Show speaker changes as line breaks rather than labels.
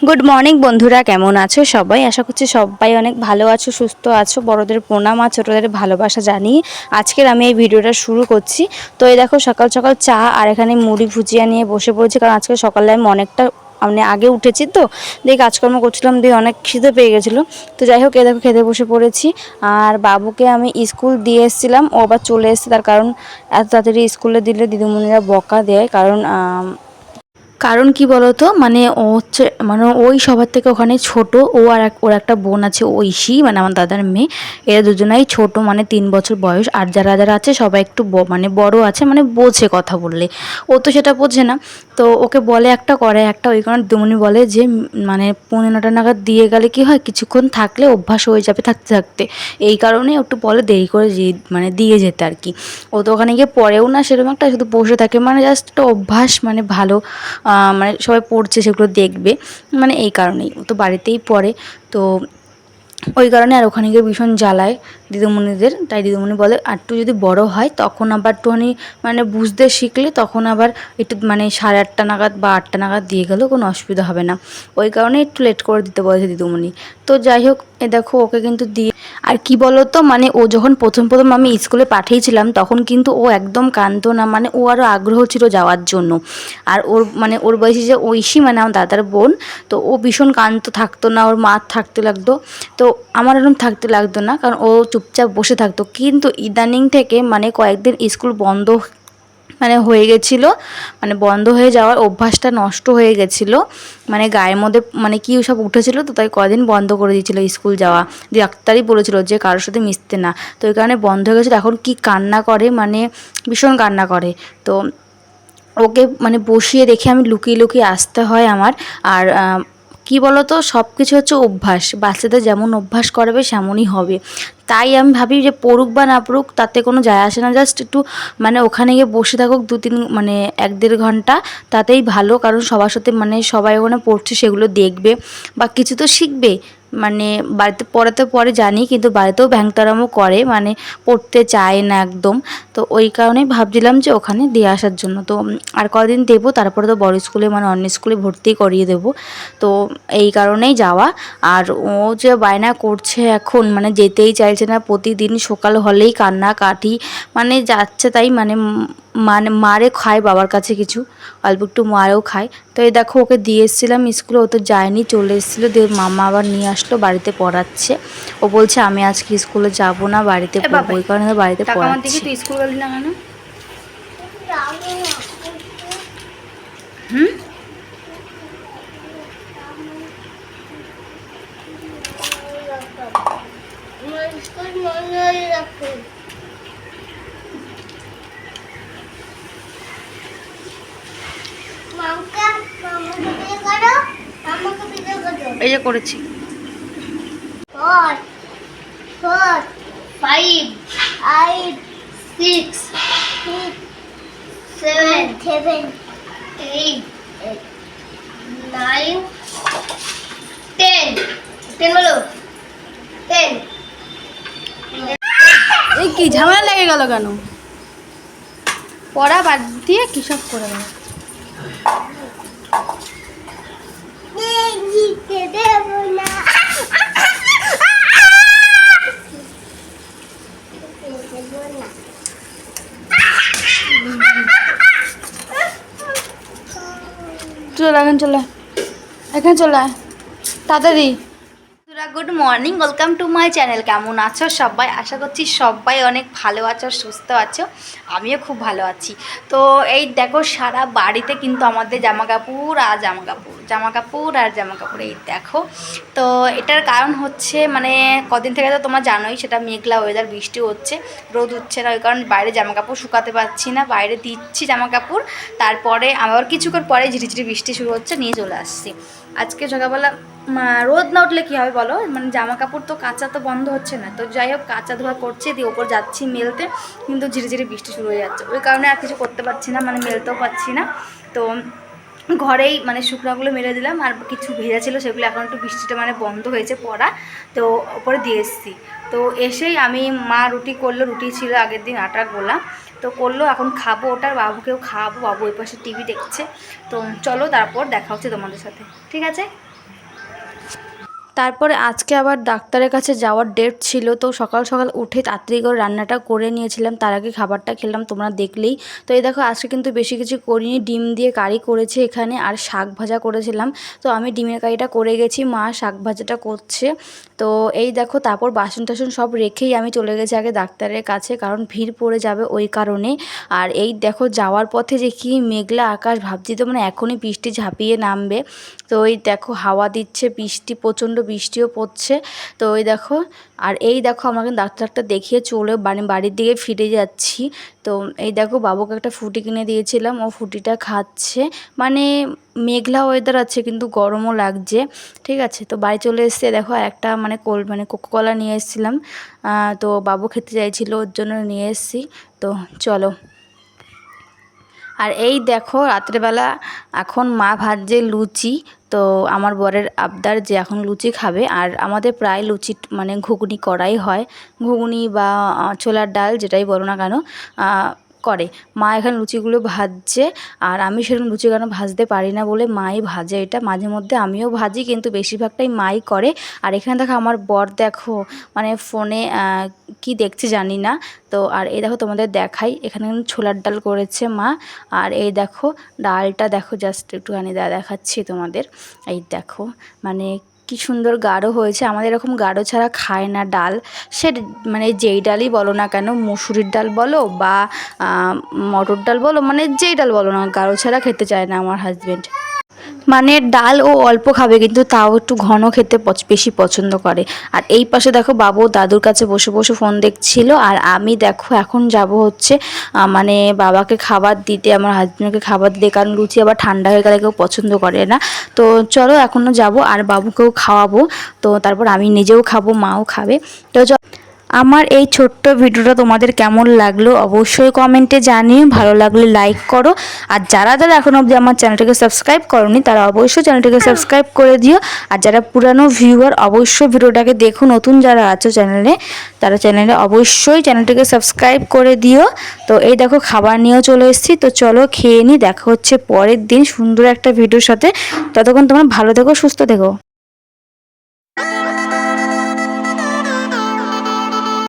Good morning বন্ধুরা, কেমন আছো সবাই? আশা করছি সবাই অনেক ভালো আছো, সুস্থ আছো। বড়দের প্রণাম আর ছোটদের ভালোবাসা জানিয়ে আজকের আমি এই ভিডিওটা শুরু করছি। তো এই দেখো, সকাল সকাল চা আর এখানে মুড়ি ভুজিয়া নিয়ে বসে পড়েছি, কারণ আজকে সকালে আমি অনেকটা আগে উঠেছি, তো দিয়ে কাজকর্ম করছিলাম, দিয়ে অনেক খিদে পেয়ে গেছিলো। তো যাই হোক, এ দেখো খেতে বসে পড়েছি। আর বাবুকে আমি স্কুল দিয়ে এসেছিলাম, ও আবার চলে এসেছে। তার কারণ এত তাড়াতাড়ি স্কুলে দিলে দিদিমণিরা বকা দেয়, কারণ কি বলতো, মানে ও হচ্ছে, মানে ওই সবার থেকে ওখানে ছোট। ও আর ওর একটা বোন আছে, ঐশী, মানে আমার দাদার মেয়ে। এরা দুজনাই ছোট, মানে 3 বছর বয়স। আর যারা যারা আছে সবাই একটু মানে বড় আছে, মানে বোঝে কথা বললে। ও তো সেটা বোঝে না, তো ওকে বলে একটা করে একটা। ওই কারণে দুমনি বলে যে মানে 9:45 নাগাদ দিয়ে গেলে কি হয়, কিছুক্ষণ থাকলে অভ্যাস হয়ে যাবে থাকতে থাকতে। এই কারণে একটু বলে দেরি করে মানে দিয়ে যেতে আর কি। ও তো ওখানে গিয়ে পড়েও না সেরকম একটা, শুধু বসে থাকে, মানে জাস্ট একটা অভ্যাস, মানে ভালো। মানে সবাই পড়ছে সেগুলো দেখবে, মানে এই কারণেই। ও তো বাড়িতেই পড়ে, তো ওই কারণে আর ওখানে গিয়ে ভীষণ জ্বালায় দিদিমণিদের। তাই দিদিমণি বলে আর একটু যদি বড় হয় তখন আবার একটুখানি মানে বুঝতে শিখলে তখন আবার একটু মানে 8:30 নাগাদ বা 8টা নাগাদ দিয়ে গেলেও কোনো অসুবিধা হবে না। ওই কারণে একটু লেট করে দিতে বলেছে দিদিমণি। তো যাই হোক, এ দেখো ওকে কিন্তু দিয়ে। আর কি বলতো, মানে ও যখন প্রথম প্রথম আমি স্কুলে পাঠিয়েছিলাম তখন কিন্তু ও একদম কাঁদতো না, মানে ও আরও আগ্রহ ছিল যাওয়ার জন্য। আর ওর মানে ওর বয়সী যে ঐশী, মানে আমার দাদার বোন, তো ও ভীষণ কাঁদতো, থাকতো না, ওর মা থাকতে লাগতো। তো আমার এরকম থাকতে লাগতো না, কারণ ও চুপচাপ বসে থাকতো। কিন্তু ইদানিং থেকে মানে কয়েকদিন স্কুল বন্ধ মানে হয়ে গেছিলো, মানে বন্ধ হয়ে যাওয়ার অভ্যাসটা নষ্ট হয়ে গেছিলো। মানে গায়ের মধ্যে মানে কি সব উঠেছিলো, তো তাই কদিন বন্ধ করে দিয়েছিলো স্কুল যাওয়া। দিয়ে ডাক্তারই বলেছিল যে কারোর সাথে মিশতে না, তো ওই কারণে বন্ধ হয়ে গেছিলো। এখন কি কান্না করে, মানে ভীষণ কান্না করে। তো ওকে মানে বসিয়ে রেখে আমি লুকিয়ে লুকিয়ে আসতে হয় আমার। আর কি বলতো, সব কিছু হচ্ছে অভ্যাস, বাচ্চাদের যেমন অভ্যাস করাবে সেমনই হবে। তাই আমি ভাবি যে পড়ুক বা না পড়ুক তাতে কোনো যায় আসে না, জাস্ট একটু মানে ওখানে গিয়ে বসে থাকুক 2-3 মানে 1-1.5 ঘন্টা, তাতেই ভালো। কারণ সবার সাথে মানে সবাই ওখানে পড়ছে সেগুলো দেখবে বা কিছু তো শিখবে। মানে বাড়িতে পড়াতে পড়ে জানি, কিন্তু বাড়িতেও ভ্যাংতারামও করে, মানে পড়তে চায় না একদম। তো ওই কারণেই ভাবছিলাম যে ওখানে দিয়ে আসার জন্য। তো আর কদিন দেবো, তারপরে তো বড় স্কুলে মানে অন্য স্কুলে ভর্তি করিয়ে দেবো। তো এই কারণেই যাওয়া। আর ও যে বায়না করছে এখন, মানে যেতেই চাইছে না, প্রতিদিন সকাল হলেই কান্নাকাটি, মানে যাচ্ছে তাই, মানে মানে মারে খায় বাবার কাছে কিছু, অল্প একটু মারেও খায়। তো এই দেখো ওকে দিয়ে এসেছিলাম স্কুলে, ও তো যায়নি, চলে এসেছিলো। দিয়ে মামা আবার নিয়ে আসলো, বাড়িতে পড়াচ্ছে। ও বলছে আমি আজকে স্কুলে যাব না, বাড়িতে পড়বো। ওই কারণে বাড়িতে পড়াচ্ছি। তুই স্কুল গেলি না কেন? হুম, এই যে করেছি।
4, 4, 5, 8, 6, 7, 8, 9, 10. 10 বলো, 10.
এই কি ঝামেলা লেগে গেল কেন? পড়া বাদ দিয়ে কি সব করে গেল।
জিতে দেবো না।
চলে এখন, চলে এখানে, চলে তাড়াতাড়ি। Good morning, welcome to my channel. কেমন আছো সবাই? আশা করছি সবাই অনেক ভালো আছো, সুস্থ আছো। আমিও খুব ভালো আছি। তো এই দেখো, সারা বাড়িতে কিন্তু আমাদের জামা কাপড় আর জামা কাপড়, জামা কাপড় আর জামা কাপড়, এই দেখো। তো এটার কারণ হচ্ছে, মানে কদিন থেকে তো তোমরা জানোই, সেটা মেঘলা ওয়েদার, বৃষ্টি হচ্ছে, রোদ উঠছে না। ওই কারণে বাইরে জামা কাপড় শুকাতে পারছি না, বাইরে দিচ্ছি জামা কাপড়। তারপরে আবার কিছুক্ষণ পরে ঝিরিঝিরি বৃষ্টি শুরু হচ্ছে, নিয়ে চলে আসছি। আজকে সকালবেলা রোদ না উঠলে কী হবে বলো, মানে জামা কাপড় তো কাচা তো বন্ধ হচ্ছে না। তো যাই হোক, কাচা ধোয়া করছে, দিয়ে ওপর যাচ্ছি মেলতে, কিন্তু ঝিরিঝিরি বৃষ্টি শুরু হয়ে যাচ্ছে। ওই কারণে আর কিছু করতে পারছি না, মানে মেলতেও পারছি না। তো ঘরেই মানে শুকনাগুলো মেলে দিলাম, আর কিছু ভেজা ছিল সেগুলো এখন একটু বৃষ্টিটা মানে বন্ধ হয়েছে পড়া, তো ওপরে দিয়ে এসেছি। তো এসেই আমি, মা রুটি করলো, রুটি ছিল আগের দিন আটার গোলা, তো করলো, এখন খাবো ওটার, বাবুকেও খাওয়াবো। বাবু ওই পাশে টিভি দেখছে। তো চলো, তারপর দেখা হচ্ছে তোমাদের সাথে, ঠিক আছে? তারপরে আজকে আবার ডাক্তারের কাছে যাওয়ার ডেট ছিল, তো সকাল সকাল উঠে তাড়াতাড়ি করে রান্নাটা করে নিয়েছিলাম, তার আগে খাবারটা খেলাম তোমরা দেখলেই। তো এই দেখো আজকে কিন্তু বেশি কিছু করিনি, ডিম দিয়ে কারি করেছে এখানে আর শাক ভাজা করেছিলাম। তো আমি ডিমের কারিটা করে গেছি, মা শাক ভাজাটা করছে। তো এই দেখো তারপর বাসন টাসন সব রেখেই আমি চলে গেছি আগে ডাক্তারের কাছে, কারণ ভিড় পড়ে যাবে ওই কারণে। আর এই দেখো যাওয়ার পথে যে কি মেঘলা আকাশ, ভাবছি তো মানে এখনই বৃষ্টি ঝাঁপিয়ে নামবে। তো ওই দেখো হাওয়া দিচ্ছে, বৃষ্টি প্রচণ্ড বৃষ্টিও পড়ছে। তো ওই দেখো আর এই দেখো আমাকে ডাক্তারটা দেখিয়ে চলে বাড়ির দিকে ফিরে যাচ্ছি। তো এই দেখো বাবুকে একটা ফ্রুটি কিনে দিয়েছিলাম, ও ফ্রুটিটা খাচ্ছে। মানে মেঘলা ওয়েদার আছে কিন্তু গরমও লাগছে, ঠিক আছে। তো বাড়ি চলে এসেছে, দেখো একটা মানে কোকোকলা নিয়ে এসেছিলাম, তো বাবু খেতে চাইছিল ওর জন্য নিয়ে এসেছি। তো চলো। আর এই দেখো রাত্রেবেলা এখন মা ভাজছে লুচি। তো আমার বরের আবদার যে এখন লুচি খাবে, আর আমাদের প্রায় লুচি মানে ঘুগনি করাই হয়, ঘুগনি বা ছোলার ডাল যেটাই বলো না কেন করে। মা এখানে লুচিগুলো ভাজছে, আর আমি সেরকম লুচি কেন ভাজতে পারি না বলে মাই ভাজে এটা। মাঝে মধ্যে আমিও ভাজি কিন্তু বেশিরভাগটাই মাই করে। আর এখানে দেখো আমার বর দেখো মানে ফোনে কি দেখছে জানি না। তো আর এই দেখো তোমাদের দেখাই, এখানে ছোলার ডাল করেছে মা। আর এই দেখো ডালটা দেখো জাস্ট একটুখানি দেখাচ্ছি তোমাদের। এই দেখো মানে কি সুন্দর গাঢ় হয়েছে, আমাদের এরকম গাঢ় ছাড়া খায় না ডাল। সে মানে যেই ডালই বলো না কেন, মুসুরির ডাল বলো বা মটর ডাল বলো, মানে যেই ডাল বলো না, গাঢ় ছাড়া খেতে চায় না আমার হাজব্যান্ড। মানে ডাল ও অল্প খাবে কিন্তু তাও একটু ঘন খেতে বেশি পছন্দ করে। আর এই পাশে দেখো বাবু দাদুর কাছে বসে বসে ফোন দেখছিল, আর আমি দেখো এখন যাব হচ্ছে মানে বাবাকে খাবার দিতে, আমার হাজব্যান্ডকে খাবার দিতে, কারণ লুচি আবার ঠান্ডা হয়ে গেলে কেউ পছন্দ করে না। তো চলো এখনও যাব আর বাবুকেও খাওয়াবো, তো তারপর আমি নিজেও খাবো, মাও খাবে। তো আমার এই ছোট্ট ভিডিওটা তোমাদের কেমন লাগলো অবশ্যই কমেন্টে জানিও, ভালো লাগলে লাইক করো। আর যারা যারা এখনো অবধি আমার চ্যানেলটাকে সাবস্ক্রাইব করোনি তারা অবশ্যই চ্যানেলটাকে সাবস্ক্রাইব করে দিও। আর যারা পুরানো ভিউয়ার অবশ্যই ভিডিওটাকে দেখো, নতুন যারা আছো চ্যানেলে তারা অবশ্যই চ্যানেলটাকে সাবস্ক্রাইব করে দিও। তো এই দেখো খাবার নিয়েও চলে এসেছি, তো চলো খেয়ে নিই, দেখা হচ্ছে পরের দিন সুন্দর একটা ভিডিওর সাথে। ততক্ষণ তোমরা ভালো থেকো, সুস্থ থেকো।